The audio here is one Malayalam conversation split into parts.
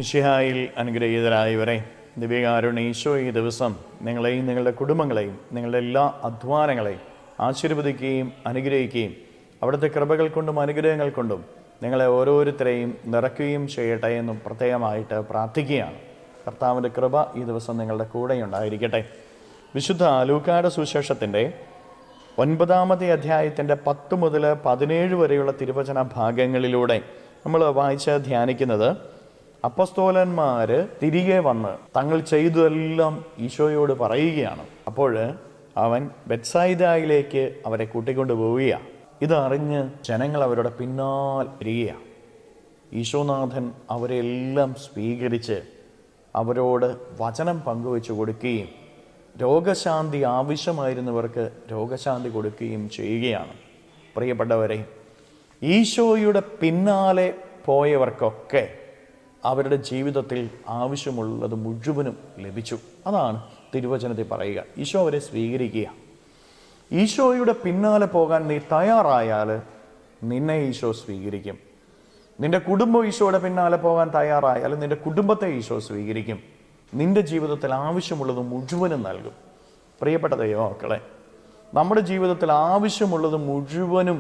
മിശിഹായിൽ അനുഗ്രഹീതരായവരെ, ദിവ്യകാരുണ്യ ഈശോ ഈ ദിവസം നിങ്ങളെയും നിങ്ങളുടെ കുടുംബങ്ങളെയും നിങ്ങളുടെ എല്ലാ അധ്വാനങ്ങളെയും ആശീർവദിക്കുകയും അനുഗ്രഹിക്കുകയും അവിടുത്തെ കൃപകൾ കൊണ്ടും അനുഗ്രഹങ്ങൾ കൊണ്ടും നിങ്ങളെ ഓരോരുത്തരെയും നിറയ്ക്കുകയും ചെയ്യട്ടെ എന്നും പ്രത്യേകമായിട്ട് പ്രാർത്ഥിക്കുകയാണ്. കർത്താവിൻ്റെ കൃപ ഈ ദിവസം നിങ്ങളുടെ കൂടെയുണ്ടായിരിക്കട്ടെ. വിശുദ്ധ ലൂക്കായുടെ സുവിശേഷത്തിൻ്റെ 9-ാമത്തെ അധ്യായത്തിൻ്റെ 10 മുതൽ 17 വരെയുള്ള തിരുവചന ഭാഗങ്ങളിലൂടെ നമ്മൾ വായിച്ച് ധ്യാനിക്കുന്നത്, അപ്പസ്തോലന്മാർ തിരികെ വന്ന് തങ്ങൾ ചെയ്തതെല്ലാം ഈശോയോട് പറയുകയാണ്. അപ്പോൾ അവൻ ബെത്സായിദയിലേക്ക് അവരെ കൂട്ടിക്കൊണ്ടു പോവുകയാണ്. ഇതറിഞ്ഞ് ജനങ്ങൾ അവരുടെ പിന്നാലെ വരികയാണ്. ഈശോനാഥൻ അവരെല്ലാം സ്വീകരിച്ച് അവരോട് വചനം പങ്കുവെച്ച് കൊടുക്കുകയും രോഗശാന്തി ആവശ്യമായിരുന്നവർക്ക് രോഗശാന്തി കൊടുക്കുകയും ചെയ്യുകയാണ്. പ്രിയപ്പെട്ടവരെ, ഈശോയുടെ പിന്നാലെ പോയവർക്കൊക്കെ അവരുടെ ജീവിതത്തിൽ ആവശ്യമുള്ളത് മുഴുവനും ലഭിച്ചു. അതാണ് തിരുവചനത്തിൽ പറയുക. ഈശോ അവരെ സ്വീകരിക്കുക. ഈശോയുടെ പിന്നാലെ പോകാൻ നീ തയ്യാറായാൽ നിന്നെ ഈശോ സ്വീകരിക്കും. നിന്റെ കുടുംബം ഈശോയുടെ പിന്നാലെ പോകാൻ തയ്യാറായാൽ നിന്റെ കുടുംബത്തെ ഈശോ സ്വീകരിക്കും. നിന്റെ ജീവിതത്തിൽ ആവശ്യമുള്ളത് മുഴുവനും നൽകും. പ്രിയപ്പെട്ട ദൈവമക്കളെ, നമ്മുടെ ജീവിതത്തിൽ ആവശ്യമുള്ളത് മുഴുവനും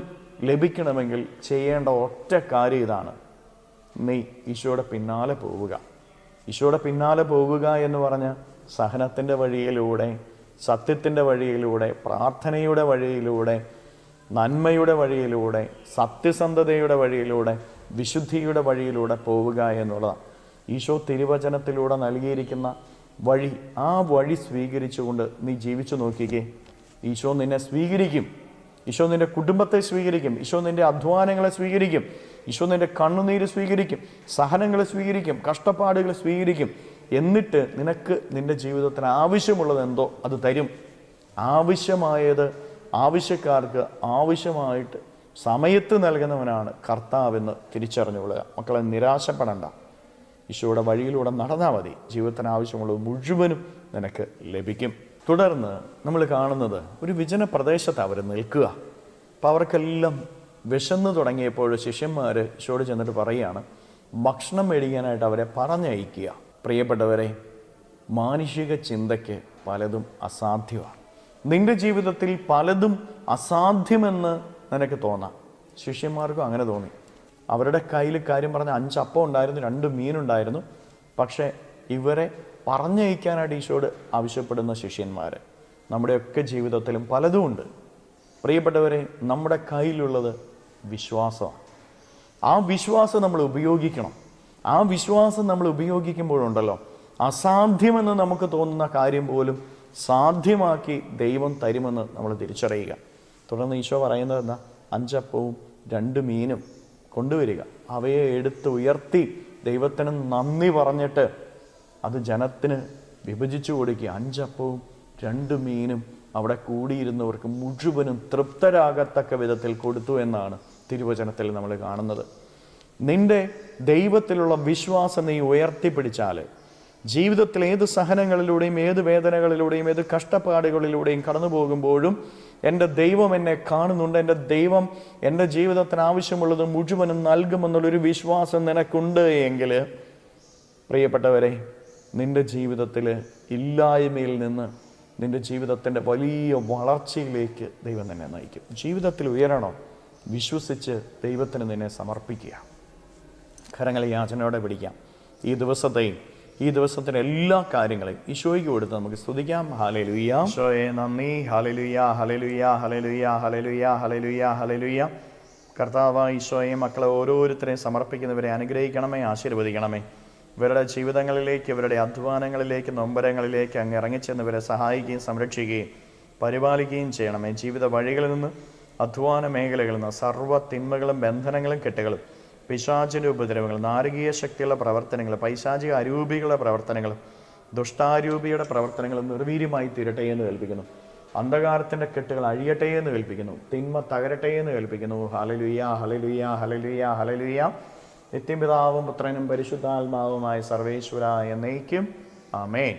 ലഭിക്കണമെങ്കിൽ ചെയ്യേണ്ട ഒറ്റ കാര്യം ഇതാണ്: നീ ഈശോയുടെ പിന്നാലെ പോവുക. ഈശോയുടെ പിന്നാലെ പോവുക എന്ന് പറഞ്ഞ് സഹനത്തിൻ്റെ വഴിയിലൂടെ, സത്യത്തിൻ്റെ വഴിയിലൂടെ, പ്രാർത്ഥനയുടെ വഴിയിലൂടെ, നന്മയുടെ വഴിയിലൂടെ, സത്യസന്ധതയുടെ വഴിയിലൂടെ, വിശുദ്ധിയുടെ വഴിയിലൂടെ പോവുക എന്നുള്ളതാണ്. ഈശോ തിരുവചനത്തിലൂടെ നൽകിയിരിക്കുന്ന വഴി. ആ വഴി സ്വീകരിച്ചുകൊണ്ട് നീ ജീവിച്ചു നോക്കിക്കേ. ഈശോ നിന്നെ സ്വീകരിക്കും. ഈശോ നിന്റെ കുടുംബത്തെ സ്വീകരിക്കും. ഈശോ നിന്റെ അധ്വാനങ്ങളെ സ്വീകരിക്കും. ഈശോ നിന്റെ കണ്ണുനീര് സ്വീകരിക്കും, സഹനങ്ങളെ സ്വീകരിക്കും, കഷ്ടപ്പാടുകൾ സ്വീകരിക്കും. എന്നിട്ട് നിനക്ക് നിന്റെ ജീവിതത്തിന് ആവശ്യമുള്ളത് എന്തോ അത് തരും. ആവശ്യമായത് ആവശ്യക്കാർക്ക് ആവശ്യമായിട്ട് സമയത്ത് നൽകുന്നവനാണ് കർത്താവെന്ന് തിരിച്ചറിഞ്ഞുകൊള്ളുക. മക്കളെ, നിരാശപ്പെടണ്ട. ഈശോയുടെ വഴിയിലൂടെ നടന്നാൽ മതി. ജീവിതത്തിന് ആവശ്യമുള്ളത് മുഴുവനും നിനക്ക് ലഭിക്കും. തുടർന്ന് നമ്മൾ കാണുന്നത്, ഒരു വിജന പ്രദേശത്ത് അവർ നിൽക്കുക. അപ്പോൾ അവർക്കെല്ലാം വിശന്ന് തുടങ്ങിയപ്പോൾ ശിഷ്യന്മാർ ഈശോയോട് ചെന്നിട്ട് പറയുകയാണ്, ഭക്ഷണം മേടിക്കാനായിട്ട് അവരെ പറഞ്ഞയക്കുക. പ്രിയപ്പെട്ടവരെ, മാനുഷിക ചിന്തയ്ക്ക് പലതും അസാധ്യമാണ്. നിന്റെ ജീവിതത്തിൽ പലതും അസാധ്യമെന്ന് നിനക്ക് തോന്നാം. ശിഷ്യന്മാർക്കും അങ്ങനെ തോന്നി. അവരുടെ കയ്യിൽ കാര്യം പറഞ്ഞ 5 അപ്പം ഉണ്ടായിരുന്നു, 2 മീനുണ്ടായിരുന്നു. പക്ഷേ ഇവരെ പറഞ്ഞയക്കാനായിട്ട് ഈശോയോട് ആവശ്യപ്പെടുന്ന ശിഷ്യന്മാർ നമ്മുടെയൊക്കെ ജീവിതത്തിലും പലതും ഉണ്ട്. പ്രിയപ്പെട്ടവരെ, നമ്മുടെ കയ്യിലുള്ളത് വിശ്വാസമാണ്. ആ വിശ്വാസം നമ്മൾ ഉപയോഗിക്കണം. ആ വിശ്വാസം നമ്മൾ ഉപയോഗിക്കുമ്പോഴുണ്ടല്ലോ, അസാധ്യമെന്ന് നമുക്ക് തോന്നുന്ന കാര്യം പോലും സാധ്യമാക്കി ദൈവം തരുമെന്ന് നമ്മൾ തിരിച്ചറിയുക. തുടർന്ന് ഈശോ പറയുന്നത് എന്താ? 5 അപ്പവും 2 മീനും കൊണ്ടുവരിക. അവയെ എടുത്ത് ഉയർത്തി ദൈവത്തിന് നന്ദി പറഞ്ഞിട്ട് അത് ജനത്തിന് വിഭജിച്ചു കൊടുക്കുക. 5 അപ്പവും 2 മീനും അവിടെ കൂടിയിരുന്നവർക്ക് മുഴുവനും തൃപ്തരാകത്തക്ക വിധത്തിൽ കൊടുത്തു എന്നാണ് തിരുവചനത്തിൽ നമ്മൾ കാണുന്നത്. നിന്റെ ദൈവത്തിലുള്ള വിശ്വാസം നീ ഉയർത്തിപ്പിടിച്ചാൽ ജീവിതത്തിൽ ഏത് സഹനങ്ങളിലൂടെയും, ഏത് വേദനകളിലൂടെയും, ഏത് കഷ്ടപ്പാടുകളിലൂടെയും കടന്നു പോകുമ്പോഴും എൻ്റെ ദൈവം എന്നെ കാണുന്നുണ്ട്, എൻ്റെ ദൈവം എൻ്റെ ജീവിതത്തിന് ആവശ്യമുള്ളത് മുഴുവനും നൽകുമെന്നുള്ളൊരു വിശ്വാസം നിനക്കുണ്ട് എങ്കിൽ, പ്രിയപ്പെട്ടവരെ, നിൻ്റെ ജീവിതത്തിൽ ഇല്ലായ്മയിൽ നിന്ന് നിൻ്റെ ജീവിതത്തിൻ്റെ വലിയ വളർച്ചയിലേക്ക് ദൈവം നിന്നെ നയിക്കും. ജീവിതത്തിൽ ഉയരണം. വിശ്വസിച്ച് ദൈവത്തിന് നിന്നെ സമർപ്പിക്കുക. കരങ്ങളെ യാചനയോടെ പിടിക്കാം. ഈ ദിവസത്തിൻ്റെ എല്ലാ കാര്യങ്ങളെയും ഈശോയ്ക്ക് കൊടുത്ത് നമുക്ക് സ്തുതിക്കാം. ഹല്ലേലൂയ. ഈശോയെ നന്ദി. Hallelujah, hallelujah, hallelujah, hallelujah, hallelujah, hallelujah. കർത്താവ് ഈശോയെ, മക്കളെ ഓരോരുത്തരെയും സമർപ്പിക്കുന്നവരെ അനുഗ്രഹിക്കണമേ, ആശീർവദിക്കണമേ. ഇവരുടെ ജീവിതങ്ങളിലേക്ക്, ഇവരുടെ അധ്വാനങ്ങളിലേക്ക്, നൊമ്പരങ്ങളിലേക്ക് അങ്ങ് ഇറങ്ങിച്ചെന്നവരെ സഹായിക്കുകയും സംരക്ഷിക്കുകയും പരിപാലിക്കുകയും ചെയ്യണമേ. ജീവിത വഴികളിൽ നിന്ന്, അധ്വാന മേഖലകളിൽ നിന്ന് സർവ്വ തിന്മകളും ബന്ധനങ്ങളും കെട്ടുകളും പിശാചിൻ്റെ ഉപദ്രവങ്ങൾ, നാരകീയ ശക്തിയുള്ള പ്രവർത്തനങ്ങൾ, പൈശാചിക അരൂപികളുടെ പ്രവർത്തനങ്ങൾ, ദുഷ്ടാരൂപിയുടെ പ്രവർത്തനങ്ങൾ നിർവീര്യമായി തീരട്ടെ എന്ന് കൽപ്പിക്കുന്നു. അന്ധകാരത്തിൻ്റെ കെട്ടുകൾ അഴിയട്ടെ എന്ന് കൽപ്പിക്കുന്നു. തിന്മ തകരട്ടെ എന്ന് കൽപ്പിക്കുന്നു. Hallelujah, hallelujah, hallelujah, hallelujah. നിത്യപിതാവും പുത്രനും പരിശുദ്ധാത്മാവുമായ സർവേശ്വര എന്നേക്കും ആമേൻ.